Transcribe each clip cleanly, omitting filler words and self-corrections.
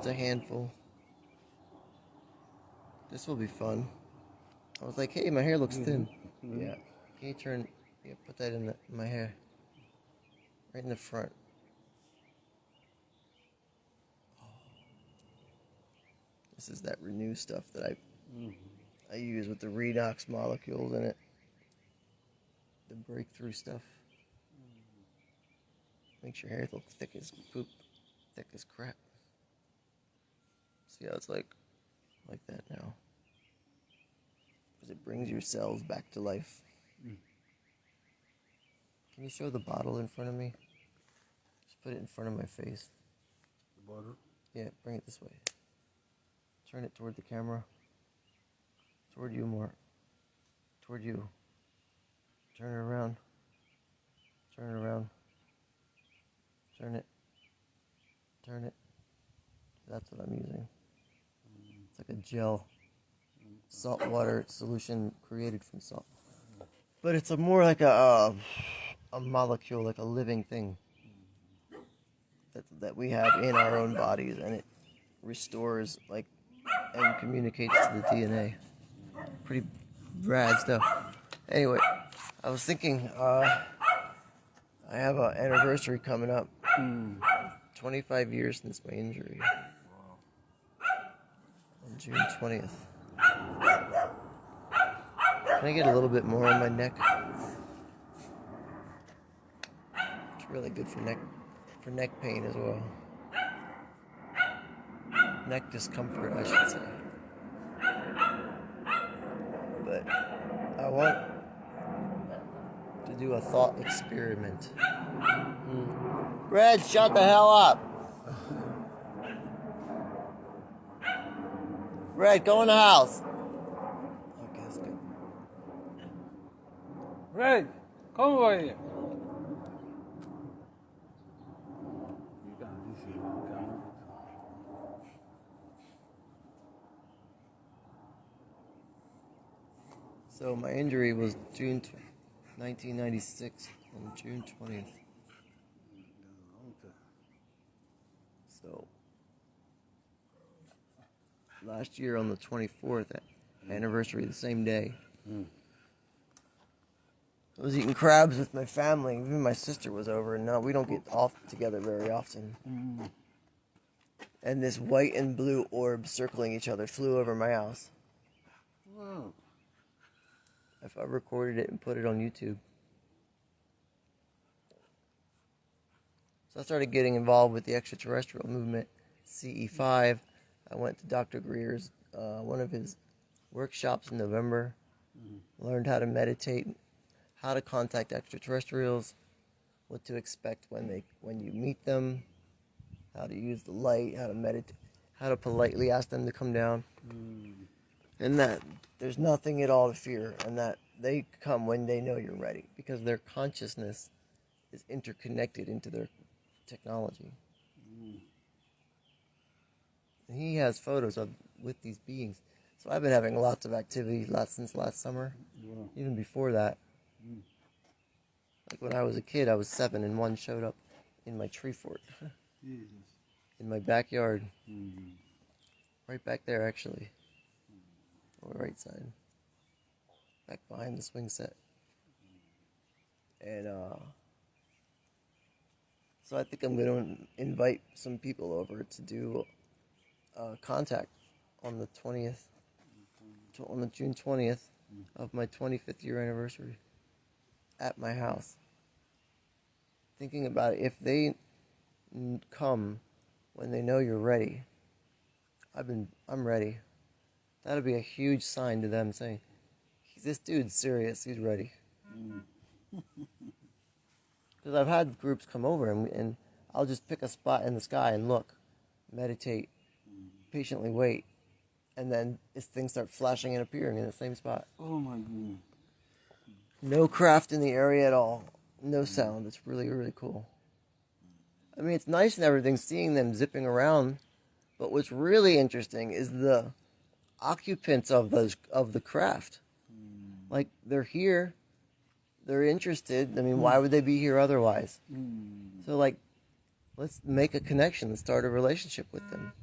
Just a handful. This will be fun. I was like, hey, my hair looks thin. Yeah. Can you turn... Yeah, put that in my hair. Right in the front. This is that Renew stuff that I use with the redox molecules in it. The breakthrough stuff. Makes your hair look thick as poop. Thick as crap. See how it's like that now. Because it brings your cells back to life. Can you show the bottle in front of me? Just put it in front of my face. The bottle? Yeah, bring it this way. Turn it toward the camera. Toward you more. Toward you. Turn it around. Turn it around. Turn it. Turn it. That's what I'm using. It's like a gel. Salt water solution created from salt. But it's more like a molecule, like a living thing that we have in our own bodies, and it restores and communicates to the DNA. Pretty rad stuff. Anyway, I was thinking I have an anniversary coming up. 25 years since my injury. On June 20th. Can I get a little bit more on my neck? It's really good for neck pain as well. Neck discomfort, I should say. But I want to do a thought experiment. Red, shut the hell up! Red, go in the house! Okay, that's good. Red, come over here. So my injury was June 1996 on June 20th. So last year on the 24th anniversary, the same day, I was eating crabs with my family. Even my sister was over, and no, we don't get off together very often. And this white and blue orb circling each other flew over my house. Wow. I recorded it and put it on YouTube. So I started getting involved with the extraterrestrial movement, CE-5. I went to Dr. Greer's, one of his workshops in November. Learned how to meditate, how to contact extraterrestrials, what to expect when you meet them, how to use the light, how to meditate, how to politely ask them to come down. And that there's nothing at all to fear, and that they come when they know you're ready, because their consciousness is interconnected into their technology. And he has photos with these beings. So I've been having lots of activity since last summer, even before that. Like when I was a kid, I was 7, and one showed up in my tree fort, in my backyard, right back there actually. On the right side, back behind the swing set. And so I think I'm going to invite some people over to do contact on the 20th, on the June 20th of my 25th year anniversary at my house. Thinking about it, if they come when they know you're ready, I'm ready. That'll be a huge sign to them saying, this dude's serious, he's ready. Because I've had groups come over and I'll just pick a spot in the sky and look, meditate, patiently wait, and then things start flashing and appearing in the same spot. Oh my goodness. No craft in the area at all. No sound. It's really, really cool. I mean, it's nice and everything seeing them zipping around, but what's really interesting is the occupants of the craft. Like, they're here, they're interested. I mean, why would they be here otherwise? So, like, let's make a connection and start a relationship with them.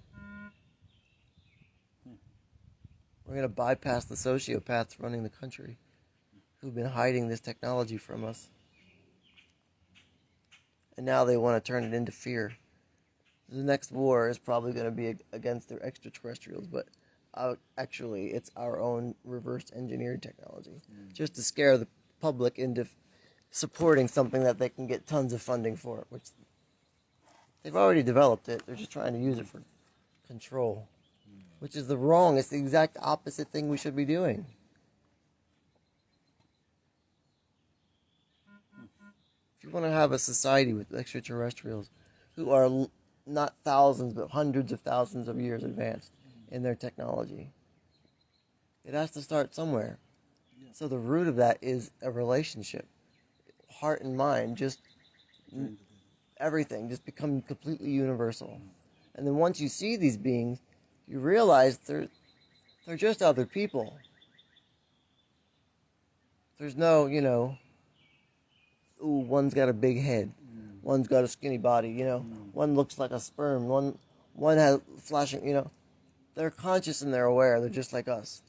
We're going to bypass the sociopaths running the country who've been hiding this technology from us. And now they want to turn it into fear. The next war is probably going to be against the extraterrestrials, but actually it's our own reverse engineered technology. Just to scare the public into supporting something that they can get tons of funding for, which they've already developed it. They're just trying to use it for control, which is the wrong. It's the exact opposite thing we should be doing. If you want to have a society with extraterrestrials who are not thousands but hundreds of thousands of years advanced in their technology, it has to start somewhere. So the root of that is a relationship. Heart and mind, just everything, just become completely universal. And then once you see these beings, you realize they're just other people. There's no, ooh, one's got a big head, one's got a skinny body, one looks like a sperm, one has flashing, they're conscious and they're aware, they're just like us.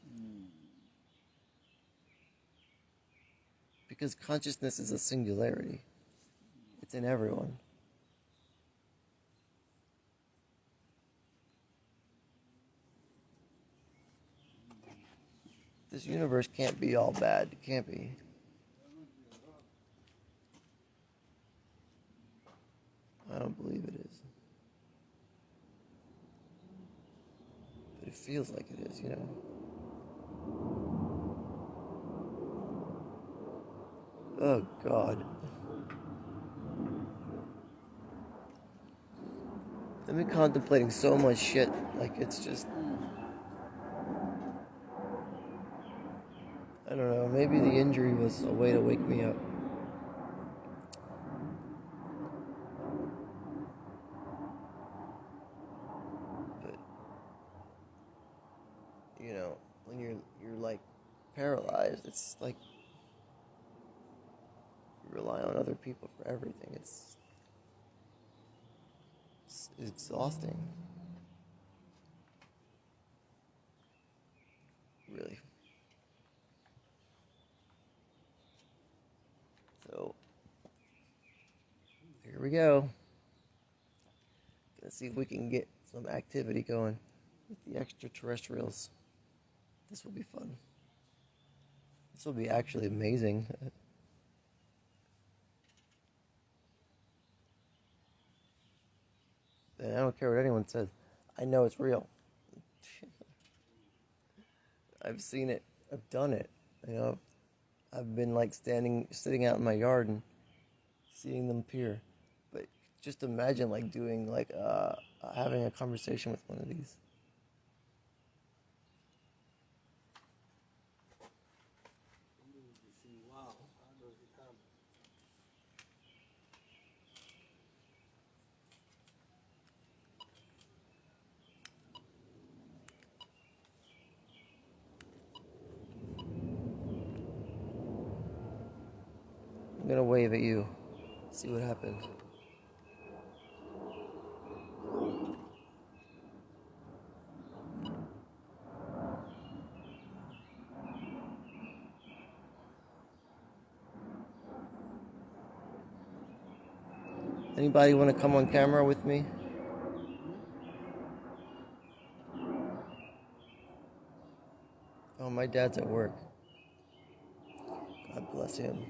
Because consciousness is a singularity. It's in everyone. This universe can't be all bad. It can't be. I don't believe it is. But it feels like it is, Oh, God. I've been contemplating so much shit. Like, it's just... I don't know. Maybe the injury was a way to wake me up. But, when you're like paralyzed, it's like you rely on other people for everything. It's exhausting. Really. So, here we go. Gonna see if we can get some activity going with the extraterrestrials. This will be fun. This will be actually amazing. And I don't care what anyone says. I know it's real. I've seen it. I've done it. I've been like sitting out in my yard and seeing them appear. But just imagine like doing like having a conversation with one of these. I'm gonna wave at you. See what happens. Anybody want to come on camera with me? Oh, my dad's at work. God bless him.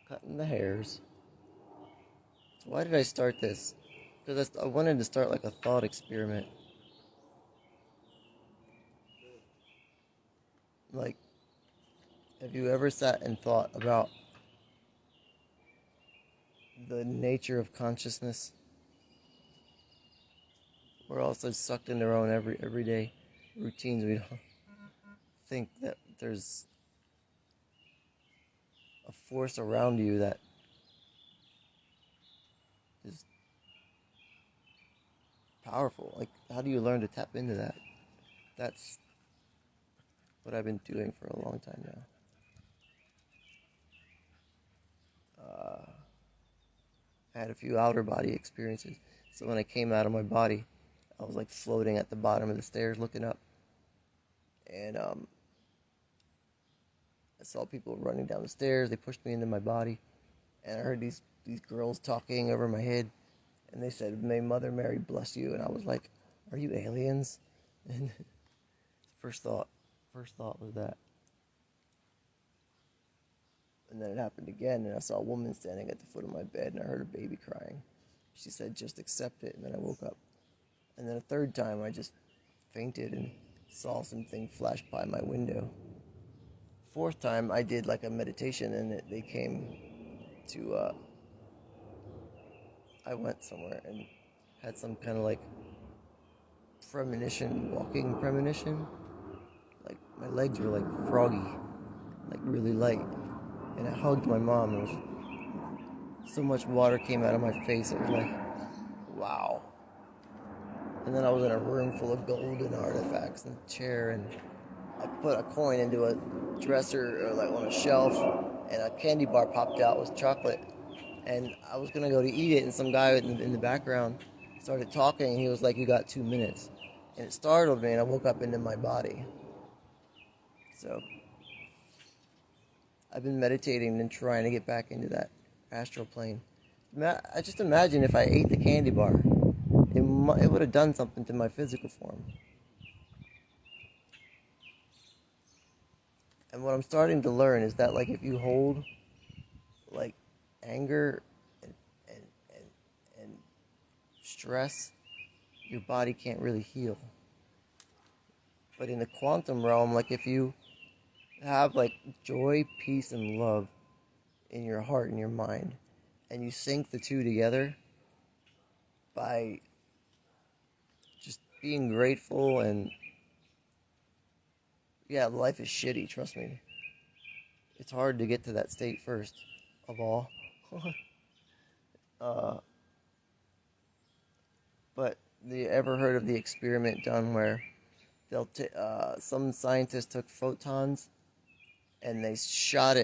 Cutting the hairs. So why did I start this? Because I wanted to start like a thought experiment. Like, have you ever sat and thought about the nature of consciousness? We're also sucked into our own everyday routines. We don't think that there's a force around you that is powerful. Like, how do you learn to tap into that? That's what I've been doing for a long time now. I had a few outer body experiences. So when I came out of my body, I was like floating at the bottom of the stairs looking up. And I saw people running down the stairs. They pushed me into my body. And I heard these girls talking over my head. And they said, "May Mother Mary bless you." And I was like, "Are you aliens?" And first thought was that. And then it happened again, and I saw a woman standing at the foot of my bed, and I heard a baby crying. She said, "Just accept it," and then I woke up. And then a third time, I just fainted and saw something flash by my window. Fourth time, I did like a meditation, and they came to, I went somewhere and had some kind of like premonition, walking premonition. Like my legs were like froggy, like really light. And I hugged my mom, and so much water came out of my face. It was like, wow. And then I was in a room full of golden artifacts and a chair, and I put a coin into a dresser or like on a shelf, and a candy bar popped out with chocolate. And I was gonna go to eat it, and some guy in the background started talking, and he was like, "You got 2 minutes," and it startled me, and I woke up into my body. So I've been meditating and trying to get back into that astral plane. I just imagine if I ate the candy bar, it would have done something to my physical form. And what I'm starting to learn is that, like, if you hold, like, anger and, and, and, and stress, your body can't really heal. But in the quantum realm, like, if you have, like, joy, peace, and love in your heart and your mind, and you sync the two together by just being grateful and, yeah, life is shitty, trust me. It's hard to get to that state first of all. But you ever heard of the experiment done where some scientists took photons and they shot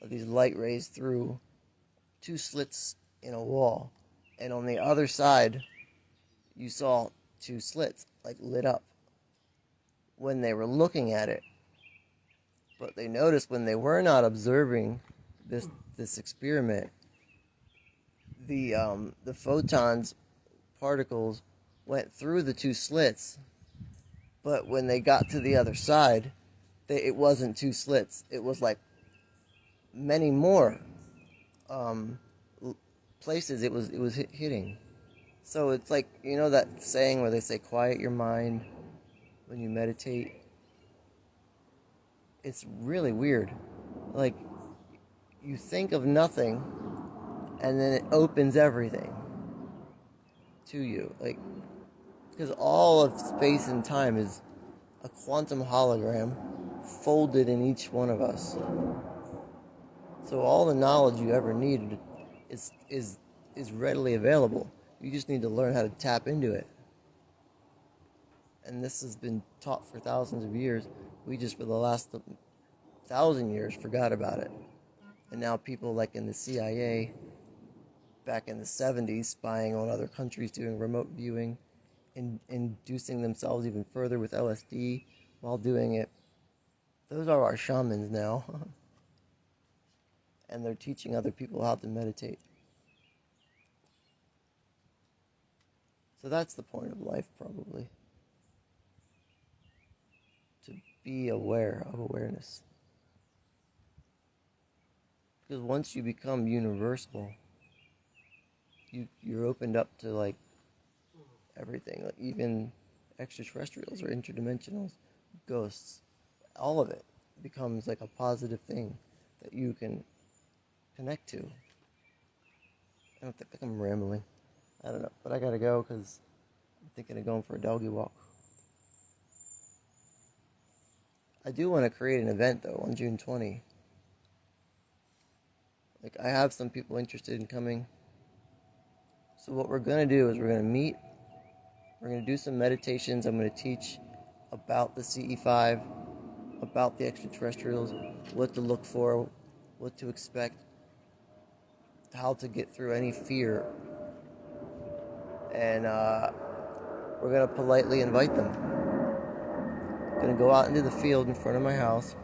these light rays through 2 slits in a wall, and on the other side you saw 2 slits like lit up when they were looking at it. But they noticed when they were not observing this experiment, the photons particles went through the 2 slits, but when they got to the other side, it wasn't 2 slits. It was like many more places it was hitting. So it's like, you know that saying where they say quiet your mind when you meditate? It's really weird. Like, you think of nothing, and then it opens everything to you. Like, because all of space and time is a quantum hologram folded in each one of us. So all the knowledge you ever needed is readily available. You just need to learn how to tap into it. And this has been taught for thousands of years. We just, for the last 1,000 years, forgot about it. And now people like in the CIA, back in the 70s, spying on other countries, doing remote viewing, and inducing themselves even further with LSD while doing it. Those are our shamans now. And they're teaching other people how to meditate. So that's the point of life, probably. To be aware of awareness. Because once you become universal, you're opened up to, like, everything. Like, even extraterrestrials or interdimensionals, ghosts, all of it becomes like a positive thing that you can connect to. I don't think I'm rambling. I don't know, but I gotta go because I'm thinking of going for a doggy walk. I do want to create an event though on June 20. Like, I have some people interested in coming. So what we're gonna do is we're gonna meet. We're gonna do some meditations. I'm gonna teach about the CE-5, about the extraterrestrials, what to look for, what to expect, how to get through any fear, and we're going to politely invite them. Going to go out into the field in front of my house.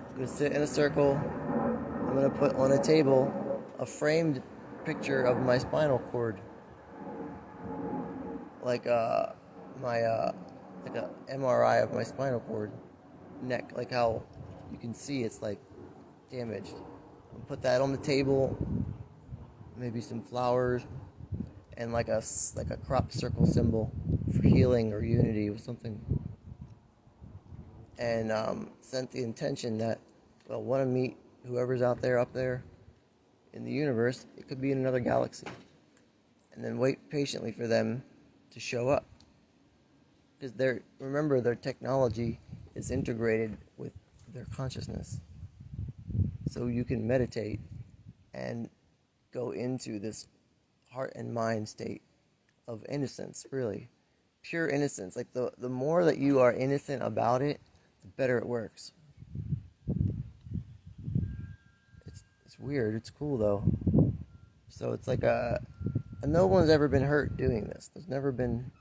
I'm going to sit in a circle. I'm going to put on a table a framed picture of my spinal cord. Like a MRI of my spinal cord neck, like how you can see it's like damaged. I'll put that on the table, maybe some flowers, and like a crop circle symbol for healing or unity or something. And sent the intention that, well, want to meet whoever's out there, up there in the universe. It could be in another galaxy. And then wait patiently for them to show up. Because remember, their technology is integrated with their consciousness. So you can meditate and go into this heart and mind state of innocence, really. Pure innocence. Like the more that you are innocent about it, the better it works. It's weird. It's cool, though. So it's like no one's ever been hurt doing this. There's never been,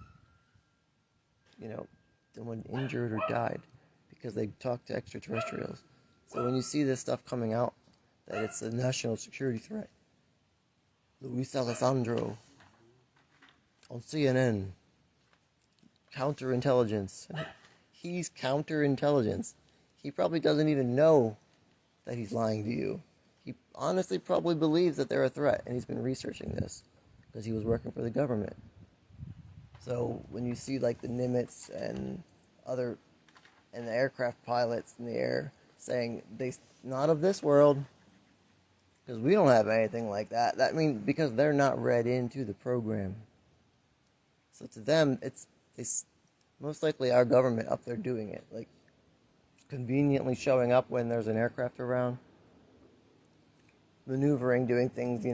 someone injured or died because they talked to extraterrestrials. So when you see this stuff coming out, that it's a national security threat, Luis Alessandro on CNN, counterintelligence. He's counterintelligence. He probably doesn't even know that he's lying to you. He honestly probably believes that they're a threat, and he's been researching this because he was working for the government. So when you see like the Nimitz and the aircraft pilots in the air saying they not of this world, because we don't have anything like that. That means because they're not read into the program. So to them, it's most likely our government up there doing it, like conveniently showing up when there's an aircraft around, maneuvering, doing things,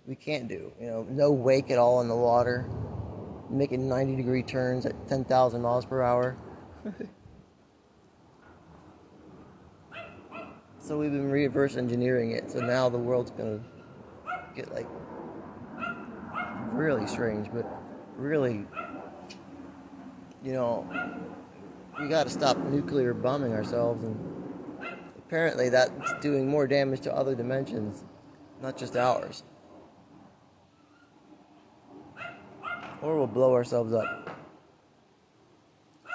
we can't do. No wake at all in the water, making 90-degree turns at 10,000 miles per hour. So we've been reverse engineering it. So now the world's gonna get like really strange, but really, we got to stop nuclear bombing ourselves, and apparently that's doing more damage to other dimensions, not just ours. Or we'll blow ourselves up.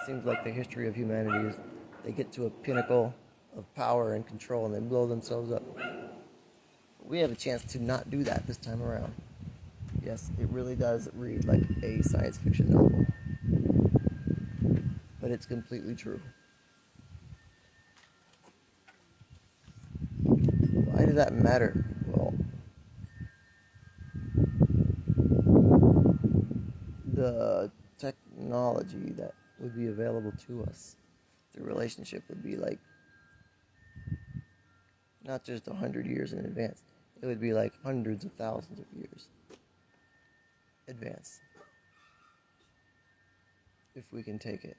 Seems like the history of humanity is they get to a pinnacle of power and control and then blow themselves up. We have a chance to not do that this time around. Yes, it really does read like a science fiction novel. But it's completely true. Why does that matter? Well, the technology that would be available to us, the relationship would be like not just 100 years in advance. It would be like hundreds of thousands of years advance, if we can take it.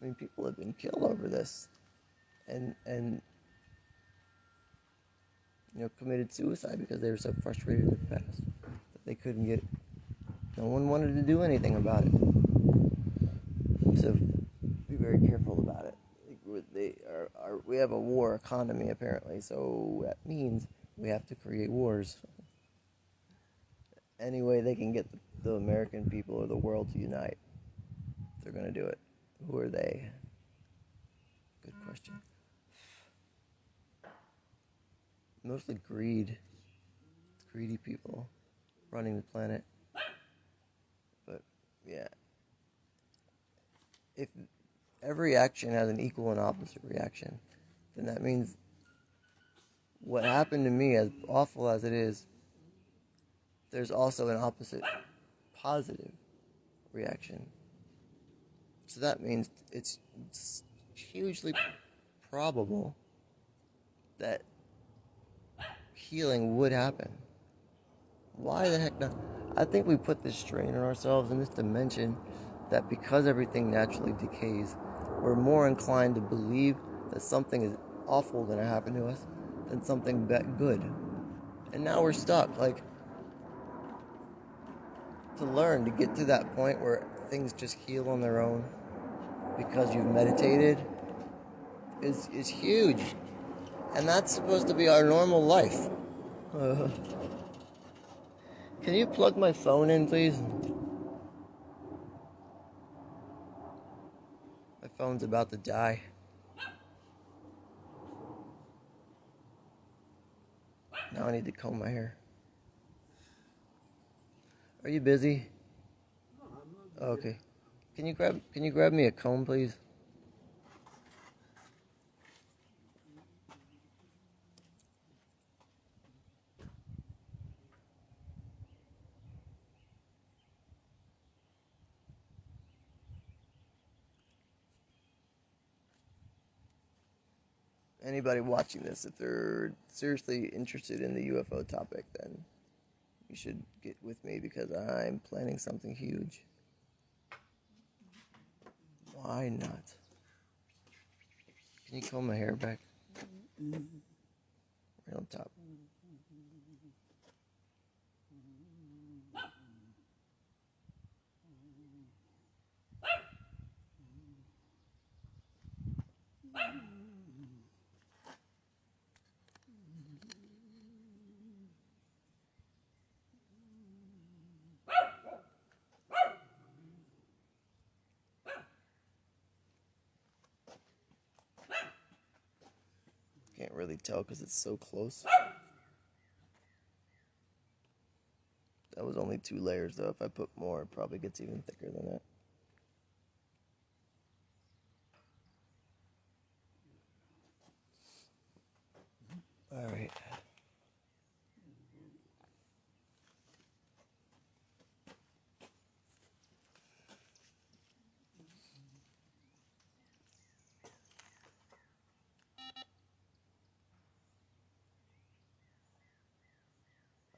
I mean, people have been killed over this, and committed suicide because they were so frustrated in the past that they couldn't get. No one wanted to do anything about it. So be very careful about it. We have a war economy apparently, so that means we have to create wars. Any way they can get the American people or the world to unite, they're going to do it. Who are they? Good question. Mostly greed. It's greedy people running the planet. But yeah, if every action has an equal and opposite reaction, then that means what happened to me, as awful as it is, there's also an opposite positive reaction. So that means it's hugely probable that healing would happen. Why the heck not? I think we put this strain on ourselves in this dimension that because everything naturally decays, we're more inclined to believe that something is awful going to happen to us than something good. And now we're stuck. Like, to learn to get to that point where things just heal on their own because you've meditated is huge. And that's supposed to be our normal life. Can you plug my phone in, please? My phone's about to die. Now I need to comb my hair. Are you busy? Okay. Can you grab me a comb, please? Anybody watching this, if they're seriously interested in the UFO topic, then you should get with me because I'm planning something huge. Why not? Can you comb my hair back? Right on top. Can't really tell because it's so close. That was only 2 layers though. If I put more, it probably gets even thicker than that. All right.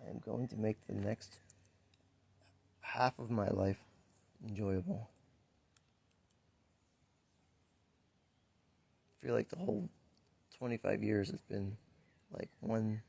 I am going to make the next half of my life enjoyable. I feel like the whole 25 years has been like one